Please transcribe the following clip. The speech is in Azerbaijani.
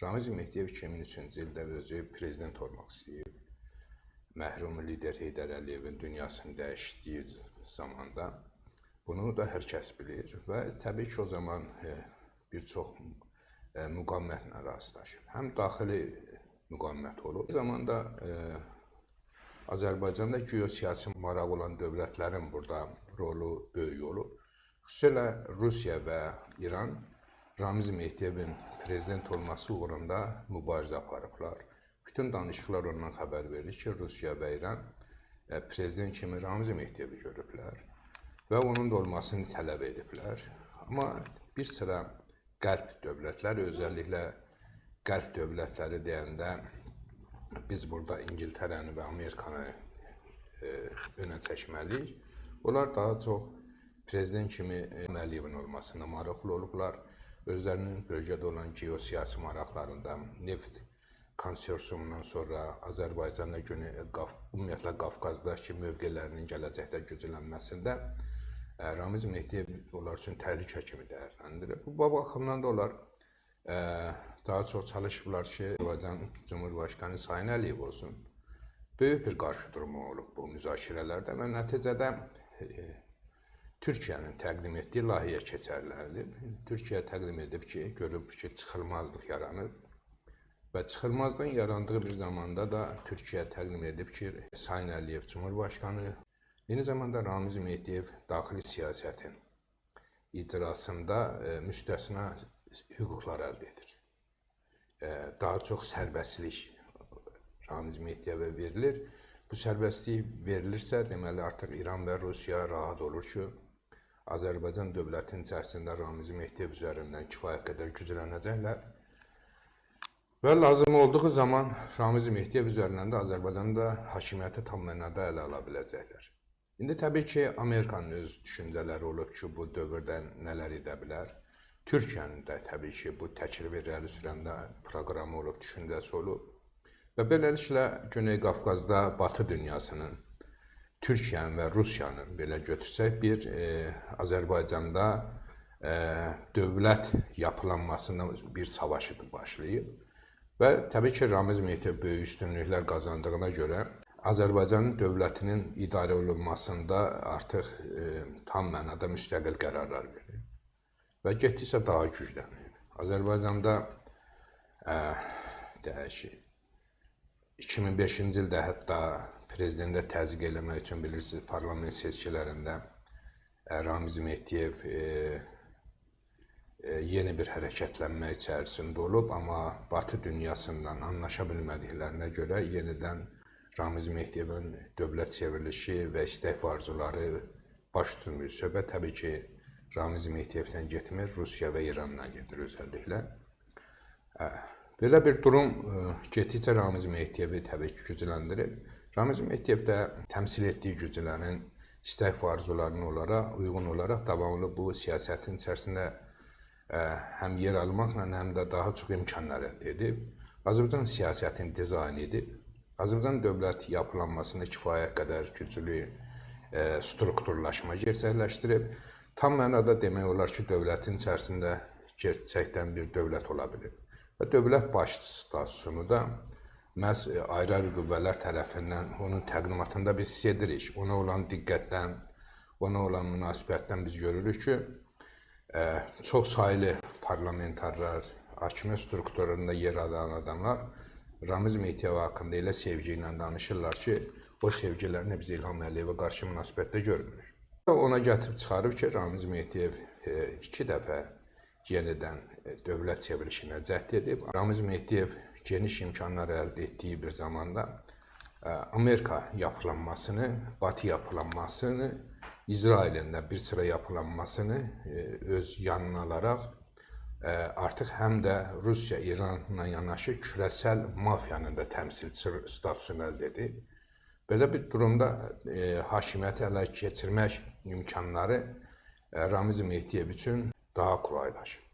Ramiz Mehdiyev 2003-cü ildə özü prezident olmaq istəyib. Məhrum lider Heydər Əliyevin dünyasını dəyişdiyi zamanda bunu da hər kəs bilir və təbii ki, o zaman bir çox müqavimətlə rastlaşır. Həm daxili müqavimət olur. O zaman da Azərbaycanda geosiyasi maraq olan dövlətlərin burada rolu böyük olur. Xüsusilə Rusiya və İran Ramiz Mehdiyevin prezident olması uğrunda mübarizə aparıblar. Bütün danışıqlar ondan xəbər verir ki, Rusiya və İran prezident kimi Ramiz Mehdiyevi görüblər və onun da olmasını tələb ediblər. Amma bir sıra qərb dövlətləri, özəlliklə qərb dövlətləri deyəndə biz burada İngiltərəni və Amerikanı önə çəkməliyik. Onlar daha çox prezident kimi Əliyevin olmasına maraqlı olublar. Özlərinin bölgədə olan geosiyasi maraqlarında neft konsorsiumundan sonra Azərbaycanla ümumiyyətlə Qafqazdakı mövqelərinin gələcəkdə güclənməsində Ramiz Mehdiyev onlar üçün təhlükə kimi dəyərləndirir. Bu baxımdan da onlar daha çox çalışıblar ki, Azərbaycan Cumhurbaşqanı Sayın Əliyev olsun. Böyük bir qarşıdurma olub bu müzakirələrdə və nəticədə Türkiyənin təqdim etdiyi layihəyə keçərlərdir. Türkiyə təqdim edib ki, görüb ki, çıxılmazlıq yaranıb və çıxılmazlığın yarandığı bir zamanda da Türkiyə təqdim edib ki, Sayın Əliyev Cumhurbaşqanı, eyni zamanda Ramiz Mehdiyev daxili siyasətin icrasında müstəsna hüquqlar əldə edir. Daha çox sərbəstlik Ramiz Mehdiyevə verilir. Bu sərbəstlik verilirsə, deməli artıq İran və Rusiya rahat olur ki, Azərbaycan dövlətinin içərisində Ramiz Mehdiyev üzərindən kifayət qədər güclənəcəklər və lazım olduğu zaman Ramiz Mehdiyev üzərindən də Azərbaycanda hakimiyyəti tam mənada ələ ala biləcəklər. İndi təbii ki, Amerikanın öz düşüncələri olub ki, bu dövrdə nələr edə bilər. Türkiyənin də təbii ki, bu təklif irəli sürəndə proqramı olub, düşüncəsi olub. Və beləliklə Güney Qafqazda Batı dünyasının, Türkiyənin və Rusiyanın belə götürsək bir Azərbaycanda dövlət yapılanmasında bir savaşı başlayıb. Və təbii ki, Ramiz Mehdiyev böyük üstünlüklər qazandığına görə Azərbaycanın dövlətinin idarə olunmasında artıq tam mənada müstəqil qərarlar verir. Və getdikcə daha güclənir. Azərbaycanda dəyişir. 2005-ci ildə hətta prezidentə təzyiq eləmək üçün bilirsiniz, parlament seçkilərində Ramiz Mehdiyev yeni bir hərəkətlənmə içərisində olub, amma Batı dünyasından anlaşa bilmədiklərinə görə yenidən Ramiz Mehdiyevin dövlət çevrilişi və istək və arzuları baş tutmuyor. Söhbət təbii ki, Ramiz Mehdiyevdən getmir, Rusiya və İrandan gedir özəlliklə. Belə bir durum getdikcə Ramiz Mehdiyevi təbii ki, gücləndirib. Ramiz Mehdiyev də təmsil etdiyi güclərin istək və arzularına uyğun olaraq davamlı bu siyasətin içərisində həm yer almaqla, həm də daha çox imkanlar əldə edib. Azərbaycan siyasətini dizayn edib. Azərbaycan dövlət yapılanmasında kifayət qədər güclü strukturlaşma gerçəkləşdirib. Tam mənada demək olar ki, dövlətin içərisində gerçəkdən bir dövlət ola bilib. Və dövlət başçısı statusunu da məhz ayrı-ayrı qüvvələr tərəfindən onun təqdimatında biz hiss edirik. Ona olan diqqətdən, ona olan münasibətdən biz görürük ki, çox saylı parlamentarlar, hakimiyyət strukturunda yer alan adamlar Ramiz Mehdiyev haqqında elə sevgi ilə danışırlar ki, o sevgilərini biz İlham Əliyevə qarşı münasibətdə görmürük. Ona gətirib çıxarıb ki, Ramiz Mehdiyev 2 dəfə yenidən dövlət çevrilişinə cəhd edib. Ramiz Mehdiyev geniş imkanlar əldə etdiyi bir zamanda Amerika yapılanmasını, Batı yapılanmasını, İsrailin də bir sıra yapılanmasını öz yanına alaraq artıq həm də Rusiya, İranla yanaşı küresel mafiyanın da təmsilçi statusunu əldə edib. Belə bir durumda hakimiyyəti ələ keçirmək imkanları Ramiz Mehdiyev üçün daha kolaylaşır.